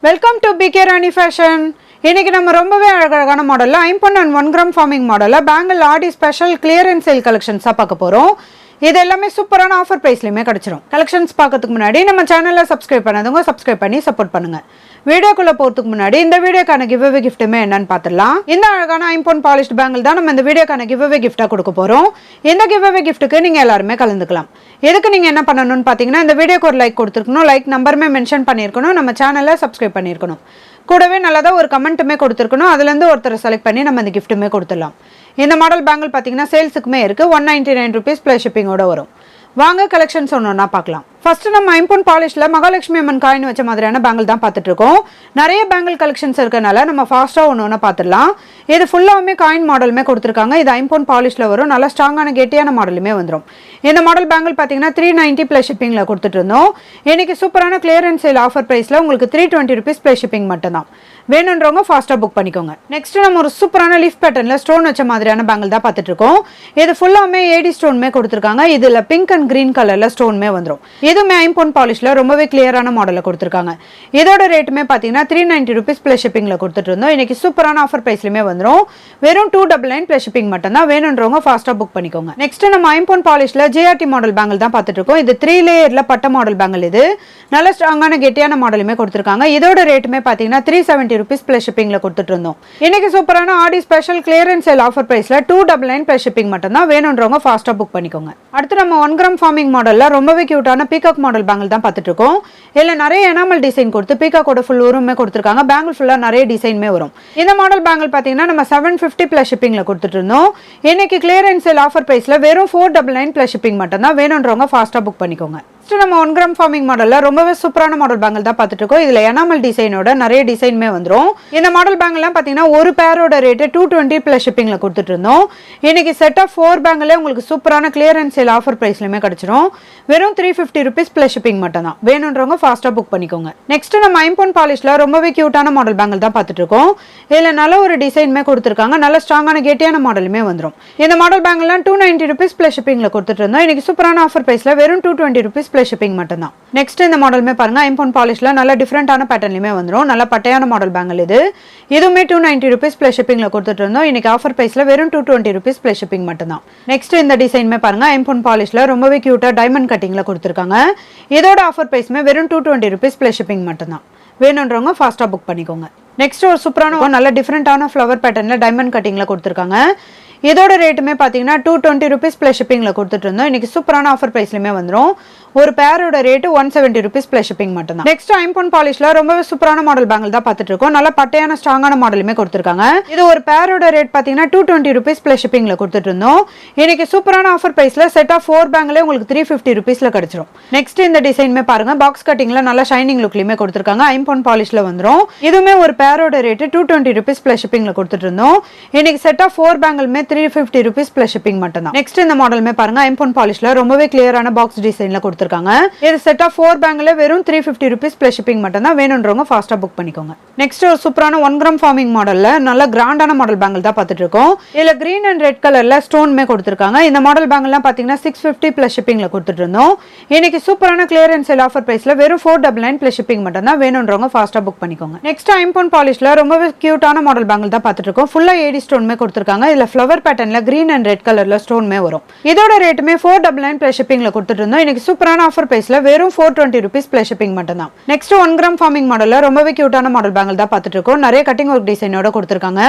Welcome to PK Rani fashion. இன்னைக்கு நம்ம ரொம்பவே அழகான மாடல்ல 5.1 கிராம் ஃபார்மிங் மாடல்ல bangle Aadi special clearance sale கலெக்ஷன்ஸா பார்க்க போறோம். இது எல்லாமே சூப்பரான ஆஃபர் பிரைஸ்லயுமே கிடைச்சிரும். கலெக்ஷன்ஸ் பார்க்கறதுக்கு முன்னாடி நம்ம சேனலை சப்ஸ்கிரைப் பண்ணாதவங்க சப்ஸ்கிரைப் பண்ணி சப்போர்ட் பண்ணுங்க. வீடியோக்குள்ள போறதுக்கு முன்னாடி இந்த வீடியோக்கான கிவ் அவே கிஃப்ட்டுமே என்னன்னு பார்த்துடலாம். இந்த அழகான 5 பாலிஷ்ட் பேங்கிள் தான் நம்ம இந்த வீடியோக்கான கிவ் அவே கிஃப்டா கொடுக்க போறோம். இந்த கிவ் அவே கிஃப்ட்டுக்கு நீங்க எல்லாருமே கலந்துக்கலாம். எதுக்கு நீங்க என்ன பண்ணணும்னு பாத்தீங்கன்னா, இந்த வீடியோக்கு ஒரு லைக் கொடுத்துருக்கணும், லைக் நம்பருமே மென்ஷன் பண்ணியிருக்கணும், நம்ம சேனலை சப்ஸ்கிரைப் பண்ணியிருக்கணும், கூடவே நல்லதா ஒரு கமெண்ட்டுமே கொடுத்துருக்கணும். அதுலேருந்து ஒருத்தரை செலக்ட் பண்ணி நம்ம இந்த கிஃப்ட்டுமே கொடுத்துடலாம். இந்த மாடல் பேங்கிள் பார்த்தீங்கன்னா சேல்ஸுக்குமே இருக்குது. 199 rupees ப்ளஸ் ஷிப்பிங்கோட வரும். வாங்க கலெக்ஷன்ஸ் ஒன்றா பார்க்கலாம். ஃபர்ஸ்ட் நம்ம 5 பாலிஷ்ல மகாலட்சுமி அம்மன் காயின் வச்ச மாதிரியான பேங்கிள் தான் பார்த்துட்டு இருக்கோம். நிறைய பேங்கிள் கலெக்ஷன்ஸ் இருக்கனால நம்ம ஃபாஸ்ட்டாக ஒன்று பார்த்துடலாம். இது ஃபுல்லாகவுமே காயின் மாடலுமே கொடுத்துருக்காங்க. இது 5 பாலிஷ்ல வரும். நல்லா ஸ்ட்ராங்கான கெட்டியான மாடலுமே வந்துடும். இந்த மாடல் பேங்கிள் பார்த்தீங்கன்னா 390 ப்ளஸ் ஷிப்பிங்கில் கொடுத்துட்டு இருந்தோம். இன்னைக்கு சூப்பரான கிளியரன்ஸ் சேல் ஆஃபர் ப்ரைஸில் உங்களுக்கு 320 rupees ப்ளஸ் ஷிப்பிங் மட்டும் தான். வேணுன்றவங்க ஃபாஸ்ட்டாக புக் பண்ணிக்கோங்க. நெக்ஸ்ட் நம்ம ஒரு சூப்பரான லீஃப் பேட்டர்னில் ஸ்டோன் வச்ச மாதிரியான பேங்கிள் தான் பார்த்துட்டு இருக்கோம். இது ஃபுல்லாமே ஏடி ஸ்டோன்மே கொடுத்துருக்காங்க. இதில் பிங்க் அண்ட் கிரீன் கலரில் ஸ்டோன்மே வந்துடும். இதுவுமே 5 பாலிஷ்ல ரொம்பவே கிளியரான மாடலில் கொடுத்துருக்காங்க. இதோட ரேட்டுமே பார்த்தீங்கன்னா 390 rupees ப்ளஸ் ஷிப்பிங்கில் கொடுத்துட்டு இருந்தோம். இன்னைக்கு சூப்பரான ஆஃபர் ப்ரைஸ்லையுமே வந்துடும். வெறும் 299 ப்ளஸ் ஷிப்பிங் மட்டும் தான். வேணுன்றவங்க ஃபாஸ்ட்டாக புக் பண்ணிக்கோங்க. நெக்ஸ்ட் நம்ம 5 பாலிஷ்ல ஜிஆர்டி மாடல் பேங்கிள் தான் பார்த்துட்டு இருக்கோம். இது 3 லேயரில் பட்ட மாடல் பேங்கிள். இது நல்ல ஸ்ட்ராங்கான கெட்டியான மாடலுமே கொடுத்துருக்காங்க. இதோட ரேட்டுமே பார்த்தீங்கன்னா 370 rupees ப்ளஸ் ஷிப்பிங்ல கொடுத்துட்டு இருந்தோம். இன்னைக்கு சூப்பரான ஆடி ஸ்பெஷல் கிளியரன்ஸ் சேல் ஆஃபர் பிரைஸ்ல 299 ப்ளஸ் ஷிப்பிங் மட்டும் தான். வேணுன்றவங்க ஃபாஸ்டா புக் பண்ணிக்கோங்க. அடுத்து நம்ம 1 கிராம் ஃபார்மிங் மாடல்ல ரொம்பவே கியூட்டான பீகாக் மாடல் பேங்கிள் தான் பார்த்துட்டு இருக்கோம். இதுல நிறைய எனாமல் டிசைன் கொடுத்து பீகாக்கோட ஃபுல் உருவமே கொடுத்துருக்காங்க. பேங்கிள் ஃபுல்லா நிறைய டிசைன்மே வரும். இந்த மாடல் பேங்கிள் பாத்தீங்கன்னா நம்ம 750 ப்ளஸ் ஷிப்பிங்ல கொடுத்துட்டு இருந்தோம். இன்னைக்கு கிளியரன்ஸ் சேல் ஆஃபர் பிரைஸ்ல வெறும் 499 ப்ளஸ் ஷிப்பிங் மட்டும் தான். வேணுன்றவங்க ஃபாஸ்டா புக் பண்ணிக்கோங்க. நம்ம 1 கிராம் ஃபார்மிங் மாடல்ல ரொம்பவே சூப்பரான மாடல் பேங்கிள் தான் பார்த்துட்டு இருக்கோம். இதுல எனாமல் டிசைனோட நிறைய டிசைன்மே வந்துடும். இந்த மாடல் பேங்கிள்லாம் பார்த்தீங்கன்னா ஒரு பேரோட ரேட்டு 220 ப்ளஸ் ஷிப்பிங்ல கொடுத்துட்டு இருந்தோம். இன்னைக்கு செட் ஆஃப் 4 பேங்கிளே உங்களுக்கு சூப்பரான கிளியரன்ஸ் சேல் ஆஃபர் பிரைஸ்லயுமே கிடைச்சிரும். வெறும் 350 rupees ப்ளஸ் ஷிப்பிங் மட்டும் தான். வேணுன்றவங்க ஃபாஸ்டா புக் பண்ணிக்கோங்க. நெக்ஸ்ட் நம்ம 5 பாலிஷ்ல ரொம்பவே கியூட்டான மாடல் பேங்கிள் தான் பார்த்துட்டு இருக்கோம். இதுல நல்ல ஒரு டிசைன்மே கொடுத்துருக்காங்க. நல்ல ஸ்ட்ராங்கான கெட்டியான மாடலுமே வந்துடும். இந்த மாடல் பேங்கிள்லாம் 290 rupees ப்ளஸ் ஷிப்பிங்ல கொடுத்துட்டு இருந்தோம். இன்னைக்கு சூப்பரான ஆஃபர் பிரைஸ்ல வெறும் 220 rupees ப்ளஸ் ஷிப்பிங் மட்டும் தான். நெக்ஸ்ட் இந்த மாடலுமே பாருங்க 5 பாலிஷ்ல நல்ல டிஃபரெண்டான பேட்டர்ன்லயுமே வந்துடும். நல்ல பட்டையான மாடல் பேங்கிள். இது இதுவுமே 290 rupees ப்ளஸ் ஷிப்பிங்ல கொடுத்துட்டு இருந்தோம். இன்னைக்கு ஆஃபர் பிரைஸ்ல வெறும் 220 rupees ப்ளஸ் ஷிப்பிங் மட்டும் தான். நெக்ஸ்ட் இந்த டிசைன்மே பாருங்க 5 பாலிஷ்ல ரொம்பவே கியூட்டா டைமண்ட் கட்டிங்ல கொடுத்துருக்காங்க. இதோட ஆஃபர் பிரைஸ்மே வெறும் 220 rupees ப்ளஸ் ஷிப்பிங் மட்டும் தான். வேணுன்றவங்க ஃபாஸ்டா புக் பண்ணிக்கோங்க. நெக்ஸ்ட் ஒரு சூப்பரான நல்ல டிஃபரெண்டான ஃப்ளவர் பேட்டர்ன்ல டைமண்ட் கட்டிங்ல கொடுத்துருக்காங்க. இதோட ரேட்டுமே பார்த்தீங்கன்னா 220 rupees ப்ளஸ் ஷிப்பிங்ல கொடுத்துட்டு இருந்தோம். இன்னைக்கு சூப்பரான ஆஃபர் பிரைஸ்லயுமே வந்துடும். ஒரு பேரோட ரேட்டு 170 rupees ப்ளஸ் ஷிப்பிங் மட்டும் தான். நெக்ஸ்ட் 5 பாலிஷ்ல ரொம்பவே சூப்பரான மாடல் பேங்கிள் தான் பார்த்துட்டு இருக்கோம். நல்ல பட்டையான ஸ்ட்ராங்கான மாடலுமே கொடுத்துருக்காங்க. இது ஒரு பேரோட ரேட் பார்த்தீங்கன்னா 220 rupees ப்ளஸ் ஷிப்பிங்ல கொடுத்துட்டு இருந்தோம். இன்னைக்கு சூப்பரான ஆஃபர் பிரைஸ்ல செட் ஆஃப் 4 பேங்கிளே உங்களுக்கு 350 rupeesல கிடைச்சிரும். நெக்ஸ்ட் இந்த டிசைன்மே பாருங்க பாக்ஸ் கட்டிங்ல நல்ல ஷைனிங் லுக்லயுமே கொடுத்துருக்காங்க. 5 பாலிஷ்ல வந்துடும். இதுவுமே ஒரு பேரோட ரேட்டு 220 rupees ப்ளஸ் ஷிப்பிங்ல கொடுத்துட்டு இருந்தோம். இன்னைக்கு செட் ஆஃப் 4 பேங்கிளுமே 350 rupees ப்ளஸ் ஷிப்பிங் மட்டும் தான். நெக்ஸ்ட் இந்த மாடலுமே பாருங்க 5 பாலிஷ்ல ரொம்பவே கிளியரான பாக்ஸ் டிசைன்ல கொடுத்துருக்காங்க. இது செட் ஆஃப் 4 பேங்கிளே வெறும் 350 rupees ப்ளஸ் ஷிப்பிங் மட்டும் தான். வேணுன்றவங்க ஃபாஸ்டா புக் பண்ணிக்கோங்க. நெக்ஸ்ட் ஒரு சூப்பரான 1 கிராம் ஃபார்மிங் மாடல்ல நல்ல கிராண்டான மாடல் பேங்கிள் தான் பார்த்துட்டு இருக்கோம். இதுல கிரீன் அண்ட் ரெட் கலர்ல ஸ்டோன்மே கொடுத்துருக்காங்க. இந்த மாடல் பேங்கிள்லாம் பாத்தீங்கன்னா 650 ப்ளஸ் ஷிப்பிங்ல கொடுத்துட்டு இருந்தோம். இன்னைக்கு சூப்பரான கிளியரன்ஸ் சேல் ஆஃபர் பிரைஸ்ல வெறும் 499 ப்ளஸ் ஷிப்பிங் மட்டும் தான். வேணுன்றவங்க ஃபாஸ்டா புக் பண்ணிக்கோங்க. நெக்ஸ்ட் 5 பாலிஷ்ல ரொம்பவே கியூட்டான மாடல் பேங்கிள் தான் பார்த்துட்டு இருக்கோம். ஃபுல்லா ஏடி ஸ்டோன்மே கொடுத்துருக்காங்க. இதுல ஃப்ளவர் பேட்டர்ன்ல கிரீன் அண்ட் ரெட் கலர்ல ஸ்டோன்மே வரும். இதோட ரேட்டுமே 499 ப்ளஸ் ஷிப்பிங்ல கொடுத்துட்டு இருந்தோம். இன்னைக்கு சூப்பரான ஆஃபர் பிரைஸ்ல வெறும் 420 rupees ப்ளஸ் ஷிப்பிங் மட்டும் தான். நெக்ஸ்ட் 1 கிராம் ஃபார்மிங் மாடல்ல ரொம்பவே கியூட்டான மாடல் பேங்கிள் தான் பார்த்துட்டு இருக்கோம். நிறைய கட்டிங் ஒர்க் டிசைனோட கொடுத்துருக்காங்க.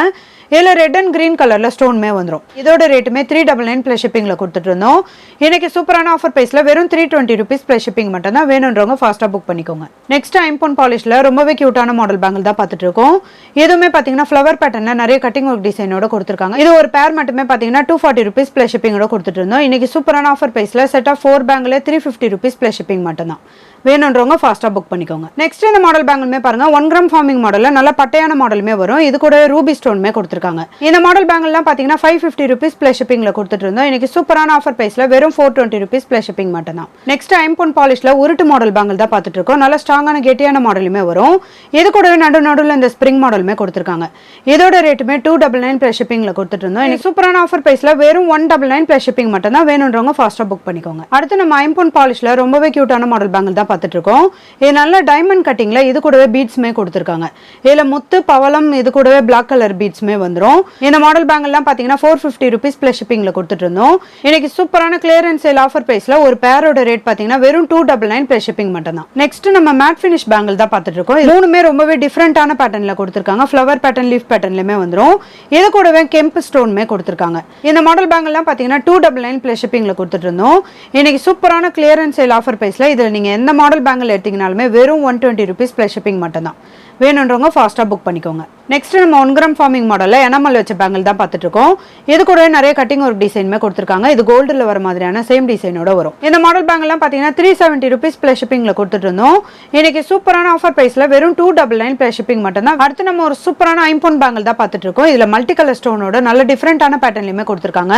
இதுல ரெட் அண்ட் கிரீன் கலர்ல ஸ்டோன்மே வந்துடும். இதோட ரேட்டுமே 399 ப்ளஸ் ஷிப்பிங்ல கொடுத்துட்டு இருந்தோம். இன்னைக்கு சூப்பரான ஆஃபர் பிரைஸ்ல வெறும் 320 rupees ப்ளஸ் ஷிப்பிங் மட்டும் தான். வேணுன்றவங்க ஃபாஸ்டா புக் பண்ணிக்கோங்க. நெக்ஸ்ட் 5 பாலிஷ்ல ரொம்பவே கியூட்டான மாடல் பேங்கிள் தான் பார்த்துட்டு இருக்கோம். இதுவுமே பாத்தீங்கன்னா ஃப்ளவர் பேட்டர்ன்ல நிறைய கட்டிங் ஒர்க் டிசைனோட கொடுத்துருக்காங்க. இது ஒரு பேர் மட்டுமே பாத்தீங்கன்னா 240 rupees ப்ளஸ் ஷிப்பிங்கோட கொடுத்துட்டு இருந்தோம். இன்னைக்கு சூப்பரான ஆஃபர் பிரைஸ்ல செட் ஆஃப் 4 பேங்கிளே 350 rupees ப்ளஸ் ஷிப்பிங் மட்டும் தான். வேணுன்றவங்க ஃபாஸ்டா புக் பண்ணிக்கோங்க. நெக்ஸ்ட் இந்த மாடல் பேங்கிள்மே பாருங்க 1 கிராம் ஃபார்மிங் மாடல்ல நல்ல பட்டையான மாடலுமே வரும். இது கூட ரூபி ஸ்டோன்மே கொடுத்துருக்காங்க. இந்த மாடல் பேங்கிள்லாம் பாத்தீங்கன்னா 550 rupees ப்ளஸ் ஷிப்பிங்ல கொடுத்துட்டு இருந்தோம். இன்னைக்கு சூப்பரான ஆஃபர் பிரைஸ்ல வெறும் 420 rupees ப்ளஸ் ஷிப்பிங் மட்டும் தான். நெக்ஸ்ட் 5 பாலிஷ்ல உருட்டு மாடல் பேங்கிள் தான் பார்த்துட்டு இருக்கோம். நல்ல ஸ்ட்ராங்கான கெட்டியான மாடலுமே வரும். இது கூடவே நடுவில் இந்த ஸ்ப்ரிங் மாடலுமே கொடுத்துருக்காங்க. இதோட ரேட்டுமே 299 ப்ளஸ் ஷிப்பிங்ல கொடுத்துட்டு இருந்தோம். இன்னைக்கு சூப்பரான ஆஃபர் பிரைஸ்ல வெறும் 199 பிளஸ் ஷிப்பிங் மட்டும் தான். வேணும்ன்றவங்க ஃபாஸ்டா புக் பண்ணிக்கோங்க. அடுத்து நம்ம ஐம்பொன் பாலிஷ்ல ரொம்பவே கியூட்டான மாடல் பேங்கிள் தான் பார்த்துட்டு இருக்கோம். இது நல்ல டைமண்ட் கட்டிங்ல இது கூடவே பீட்ஸ்மே கொடுத்துருக்காங்க. இதுல முத்து பவளம் இது கூடவே பிளாக் கலர் பீட்ஸ்மே வந்துடும். இந்த மாடல் பேங்கிள்லாம் பாத்தீங்கன்னா 450 ருபீஸ் பிளஸ் ஷிப்பிங்ல கொடுத்துட்டு இருந்தோம். இன்னைக்கு சூப்பரான கிளியரன்ஸ் சேல் ஆஃபர் பிரைஸ்ல ஒரு பேரோட ரேட் பாத்தீங்கன்னா வெறும் 299 பிளஸ் ஷிப்பிங் மட்டும் தான். நெக்ஸ்ட் நம்ம மேட் ஃபினிஷ் பேங்கிள் தான் பார்த்துட்டு இருக்கோம். இது மூணுமே ரொம்பவே டிஃபரெண்டான பேட்டர்ன்ல கொடுத்துருக்காங்க. ஃப்ளவர் பேட்டர்ன், லீஃப் பேட்டர்ன்லயுமே வந்துடும். இது கூடவே கெம்பு ஸ்டோன்மே கொடுத்துருக்காங்க. இந்த மாடல் பேங்கிள்லாம் பாத்தீங்கன்னா 299 பிளஸ் ஷிப்பிங்ல கொடுத்துட்டு இருந்தோம். இன்னைக்கு சூப்பரான கிளியரன்ஸ் சேல் ஆஃபர் பிரைஸ்ல இதுல நீங்க எந்த மாடல் பேங்கிள் எடுத்தீங்கனாலுமே வெறும் 120 ருபீஸ் பிளஸ் ஷிப்பிங் மட்டும் தான். வேணுன்றவங்க ஃபாஸ்டா புக் பண்ணிக்கோங்க. நெக்ஸ்ட் நம்ம 1 கிராம் ஃபார்மிங் மாடல்ல எனாமல் வச்ச பேங்கிள் தான் பார்த்துட்டு இருக்கோம். இது கூட நிறைய கட்டிங் ஒர்க் டிசைனுமே கொடுத்துருக்காங்க. இது கோல்டுல வர மாதிரியான சேம் டிசைனோட வரும். இந்த மாடல் பேங்கிள்லாம் பாத்தீங்கன்னா 370 ருபீஸ் பிளஸ் ஷிப்பிங்ல கொடுத்துட்டு இருந்தோம். இன்னைக்கு சூப்பரான ஆஃபர் பிரைஸ்ல வெறும் 299 பிளஸ் ஷிப்பிங் மட்டும் தான். அடுத்து நம்ம ஒரு சூப்பரான ஐம்பொன் பேங்கிள் தான் பார்த்துட்டு இருக்கோம். இதுல மல்டி கலர் ஸ்டோனோட நல்ல டிஃபரெண்டான பேட்டர்ன்லயுமே கொடுத்துருக்காங்க.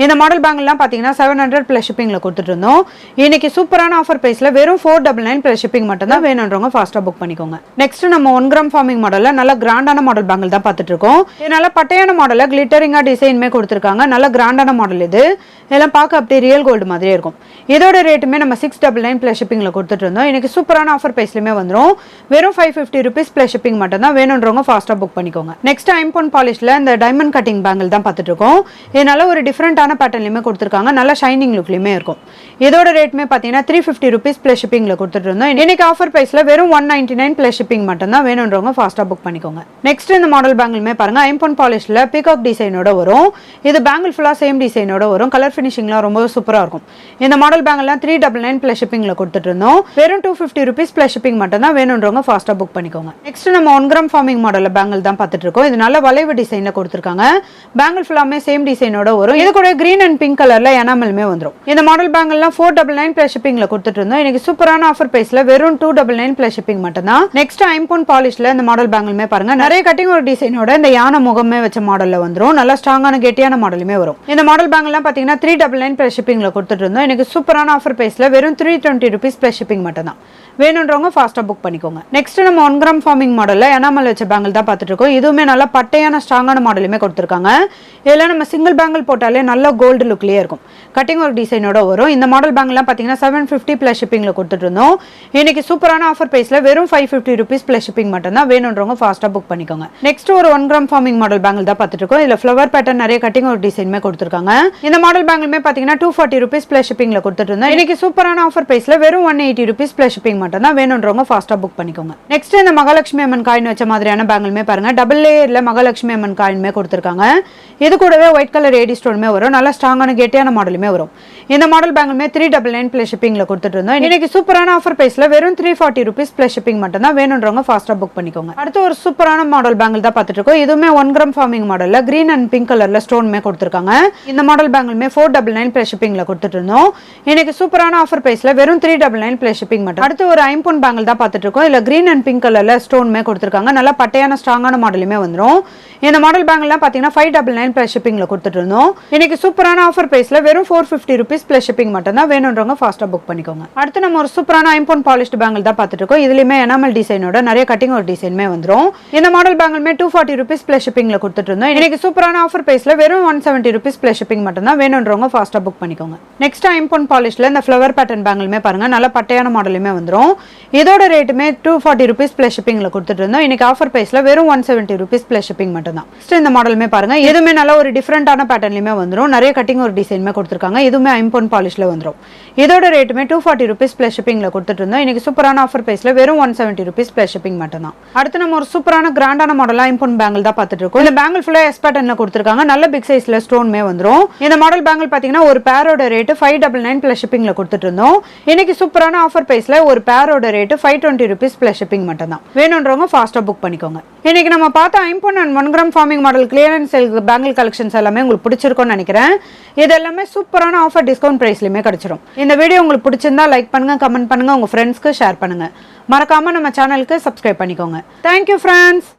இந்த மாடல் பேங்கிள்லாம் பாத்தீங்கன்னா 700 பிளஸ் ஷிப்பிங்ல கொடுத்துட்டு இருந்தோம். இன்னைக்கு சூப்பரான ஆஃபர் பிரைஸ்ல வெறும் 499 பிளஸ் ஷிப்பிங் மட்டும் தான். வேணுன்றவங்க ஃபாஸ்டா புக் பண்ணிக்கோங்க. நெக்ஸ்ட் நம்ம 1 கிராம் ஃபார்மிங் மாடல்ல நல்ல கிராண்டான மாடல் பேங்கிள் தான் பார்த்துட்டு இருக்கோம். இது நல்ல பட்டையான மாடல்ல கிளிட்டரிங்கா டிசைன்மே கொடுத்துருக்காங்க. நல்ல கிராண்டான மாடல் இது. இதெல்லாம் பார்க்க அப்படியே ரியல் கோல்டு மாதிரியே இருக்கும். இதோட ரேட்டுமே நம்ம 699 பிளஸ் ஷிப்பிங்ல கொடுத்துட்டு இருந்தோம். இன்னைக்கு சூப்பரான ஆஃபர் பிரைஸ்லயுமே வந்துடும். வெறும் 550 ருபீஸ் பிளஸ் ஷிப்பிங் மட்டும் தான். வேணுன்றவங்க ஃபாஸ்டா புக் பண்ணிக்கோங்க. நெக்ஸ்ட் ஐம்பொன் பாலிஷ்ல இந்த டைமண்ட் கட்டிங் பேங்கிள் தான் பார்த்துட்டு இருக்கோம். இது நல்ல ஒரு டிஃபரெண்டான பேட்டர்ன்லயுமே கொடுத்துருக்காங்க. நல்ல ஷைனிங் லுக்லயுமே இருக்கும். இதோட ரேட்டுமே பாத்தீங்கன்னா 350 ருபீஸ் பிளஸ் ஷிப்பிங்ல கொடுத்துட்டு இருந்தோம். இன்னைக்கு ஆஃபர் பிரைஸ்ல வெறும் 199 பிளஸ் ஷிப்பிங் மட்டும் தான். வேணுன்றவங்க ஃபாஸ்டா புக் பண்ணிக்கோங்க. நெக்ஸ்ட் இந்த மாடல் பேங்கிள்மே பாருங்க ஐம்பொன் பாலிஷ்ல பீகாக் டிசைனோட வரும். இது பேங்கிள் ஃபுல்லா சேம் டிசைனோட வரும். கலர் ஃபினிஷிங்லாம் ரொம்ப சூப்பரா இருக்கும். இந்த மாடல் பேங்கிள்லாம் 399 பிளஸ் ஷிப்பிங்ல கொடுத்துட்டு இருந்தோம். வெறும் 250 ருபீஸ் பிளஸ் ஷிப்பிங் மட்டும் தான். வேணுன்றவங்க ஃபாஸ்டா புக் பண்ணிக்கோங்க. நெக்ஸ்ட் நம்ம 1 கிராம் ஃபார்மிங் மாடல்ல பேங்கிள் தான் பார்த்துட்டு இருக்கோம். இது நல்ல வளைவு டிசைன்ல கொடுத்துருக்காங்க. பேங்கிள் ஃபுல்லாமே சேம் டிசைனோட வரும். இது கூட கிரீன் அண்ட் பிங்க் கலர்ல எனாமல்மே வந்துடும். இந்த மாடல் பேங்கிள்லாம் 499 பிளஸ் ஷிப்பிங்ல கொடுத்துட்டு இருந்தோம். இன்னைக்கு சூப்பரான ஆஃபர் பிரைஸ்ல வெறும் 299 பிளஸ் ஷிப்பிங் மட்டும் தான். நெக்ஸ்ட் ஐம்பொன் பாலிஷ்ல இந்த மாடல் பேங்கிள்மே பாருங்க நிறைய கட்டிங் ஒரு டிசைனோட இந்த யானை முகமே வச்ச மாடல்ல வந்துரும். நல்ல ஸ்ட்ராங்கான கெட்டியான மாடலுமே வரும். இந்த மாடல் பேங்கிள்லாம் பாத்தீங்கன்னா 399 பிளஸ் ஷிப்பிங்ல கொடுத்துட்டு இருந்தோம். எனக்கு சூப்பரான ஆஃபர் பிரைஸ்ல வெறும் 320 ருபீஸ் பிளஸ் ஷிப்பிங் மட்டும் தான். வேணுன்றவங்க ஃபாஸ்டா புக் பண்ணிக்கோங்க. நெக்ஸ்ட் நம்ம 1 கிராம் ஃபார்மிங் மாடல்ல எனாமல் வச்ச பேங்கிள் தான் பார்த்துட்டு இருக்கோம். இதுவுமே நல்ல பட்டையான ஸ்ட்ராங்கான மாடலுமே கொடுத்துருக்காங்க. இதெல்லாம் நம்ம சிங்கிள் பேங்கிள் போட்டாலே நல்ல கோல்டு லுக்லயே இருக்கும். கட்டிங் ஒரு டிசைனோட வரும். இந்த மாடல் பேங்கிள்லாம் பாத்தீங்கன்னா 750 பிளஸ் ஷிப்பிங்ல கொடுத்துட்டு இருந்தோம். இன்னைக்கு சூப்பரான ஆஃபர் பிரைஸ்ல வெறும் 550 ருபீஸ் பிளஸ் ஷிப்பிங் மட்டும் தான். வேணுன்றவங்க ஃபாஸ்டா புக் பண்ணிக்கோங்க. நெக்ஸ்ட் ஒரு 1 கிராம் ஃபார்மிங் மாடல் பேங்கிள் தான் பார்த்துட்டு இருக்கோம். இதுல ஃப்ளவர் பேட்டர்ன் நிறைய கட்டிங் ஒரு டிசைனுமே கொடுத்துருக்காங்க. இந்த மாடல் பேங்கிள்மே பாத்தீங்கன்னா 240 ருபீஸ் பிளஸ் ஷிப்பிங்ல கொடுத்துட்டு இருந்தோம். இன்னைக்கு சூப்பரான ஆஃபர் பிரைஸ்ல வெறும் 180 ருபீஸ் பிளஸ் ஷிப்பிங் மட்டும் தான். வேணுன்றவங்க ஃபாஸ்டா புக் பண்ணிக்கோங்க. நெக்ஸ்ட் இந்த மகாலட்சுமி அம்மன் காயின் வச்ச மாதிரியான பேங்கிள்மே பாருங்க டபுள் லேயர்ல மகாலட்சுமி அம்மன் காயின்மே கொடுத்துருக்காங்க. இது கூடவே ஒயிட் கலர் ஏடி ஸ்டோனுமே வரும். நல்ல ஸ்ட்ராங்கான கெட்டியான மாடலுமே வரும். இந்த மாடல் பேங்கிள்மே 399 பிளஸ் ஷிப்பிங்ல கொடுத்துட்டு இருந்தோம். இன்னைக்கு சூப்பரான ஆஃபர் பிரைஸ்ல வெறும் 340 ருபீஸ் பிளஸ் ஷிப்பிங் மட்டும் தான். வேணுன்றவங்க ஃபாஸ்டா புக் பண்ணிக்கோங்க. அடுத்து ஒரு சூப்பரான மாடல் பேங்கிள் தான் பார்த்துட்டு இருக்கோம். இதுவுமே 1 கிராம் ஃபார்மிங் மாடல்ல கிரீன் அண்ட் பிங்க் கலர்ல ஸ்டோன்மே கொடுத்துருக்காங்க. இந்த மாடல் பேங்கிள்மே 499 பிளஸ் ஷிப்பிங்ல கொடுத்துட்டு இருந்தோம். இன்னைக்கு சூப்பரான ஆஃபர் பிரைஸ்ல வெறும் 399 பிளஸ் ஷிப்பிங் மட்டும். அடுத்து ஒரு ஐம்பொன் பேங்கிள் தான் பார்த்துட்டு இருக்கோம். இல்ல கிரீன் அண்ட் பிங்க் கலர்ல ஸ்டோன்மே கொடுத்துருக்காங்க. நல்ல பட்டையான ஸ்ட்ராங்கான மாடலுமே வந்துடும். இந்த மாடல் பேங்கிள்லாம் பாத்தீங்கன்னா 599 பிளஸ் ஷிப்பிங்ல கொடுத்துட்டு இருந்தோம். இன்னைக்கு சூப்பரான ஆஃபர் பிரைஸ்ல வெறும் 450 ருபீஸ் பிளஸ் ஷிப்பிங் மட்டும் தான். வேணுன்றவங்க ஃபாஸ்டா புக் பண்ணிக்கோங்க. அடுத்து நம்ம ஒரு சூப்பரான ஐம்பொன் பாலிஷ்டு பேங்கிள் தான் பார்த்துட்டு இருக்கோம். இதுலயுமே எனாமல் டிசைனோட நிறைய கட்டிங் ஒரு டிசைனுமே வந்துடும். இந்த மாடல் பேங்கிள்மே 240 ருபீஸ் பிளஸ் ஷிப்பிங்ல கொடுத்துட்டு இருந்தோம். இன்னைக்கு சூப்பரான ஆஃபர் பிரைஸ்ல வெறும் 170 ருபீஸ் பிளஸ் ஷிப்பிங் மட்டும் தான். வேணுன்றவங்க ஃபாஸ்டா புக் பண்ணிக்கோங்க. நெக்ஸ்ட் ஐம்பொன் பாலிஷ்ல இந்த ஃப்ளவர் பேட்டர்ன் பேங்கிள்மே பாருங்க நல்ல பட்டையான மாடலுமே வந்துடும். இதோட ரேட்டுமே 240 ருபீஸ் பிளஸ் ஷிப்பிங்ல கொடுத்துட்டு இருந்தோம். இன்னைக்கு ஆஃபர் பிரைஸ்ல வெறும் 170 ருபீஸ் பிளஸ் ஷிப்பிங் மட்டும் தான். நெக்ஸ்ட் இந்த மாடலுமே பாருங்க இதுவுமே நல்ல ஒரு டிஃபரெண்டான பேட்டர்ன்லயுமே வந்துடும். நிறைய கட்டிங் ஒரு டிசைனுமே கொடுத்துருக்காங்க. இதுவுமே ஐம்பொன் பாலிஷ்ல வந்துடும். இதோட ரேட்டுமே 240 ருபீஸ் பிளஸ் ஷிப்பிங்ல கொடுத்துட்டு இருந்தோம். இன்னைக்கு சூப்பரான ஆஃபர் பிரைஸ்ல வெறும் 170 ருபீஸ் பிளஸ் ஷிப்பிங் மட்டும் தான். அடுத்து நம்ம ஒரு சூப்பரான கிராண்டான மாடலா ஐம்பொன் பேங்கிள் தான் பார்த்துட்டு இருக்கோம். இந்த பேங்கிள் ஃபுல்லா எஸ் பேட்டர்ன்ல கொடுத்துருக்காங்க. நல்ல பிக் சைஸ்ல ஸ்டோன்மே வந்துடும். இந்த மாடல் பேங்கிள் பாத்தீங்கன்னா ஒரு பேரோட ரேட் 599 பிளஸ் ஷிப்பிங்ல கொடுத்துட்டு இருந்தோம். இன்னைக்கு சூப்பரான ஆஃபர் பிரைஸ்ல ஒரு பேரோட ரேட் 520 ருபீஸ் பிளஸ் ஷிப்பிங் மட்டும் தான். வேணுன்றவங்க ஃபாஸ்டா புக் பண்ணிக்கோங்க. இன்னைக்கு நம்ம பார்த்த ஐம்பொன் and 1 gram forming model clearance sale bangle collections எல்லாமே உங்களுக்கு பிடிச்சிருக்கும்னு நினைக்கிறேன். இது எல்லாமே சூப்பரான ஆஃபர் டிஸ்கவுண்ட் பிரைஸ்லயுமே கிடைச்சிடும். இந்த வீடியோ உங்களுக்கு பிடிச்சிருந்தா லைக் பண்ணுங்க, கமெண்ட் பண்ணுங்க, உங்க ஃப்ரெண்ட்ஸ்க்கு ஷேர் பண்ணுங்க. மறக்காம நம்ம சேனலுக்கு சப்ஸ்கிரைப் பண்ணிக்கோங்க. Thank you friends.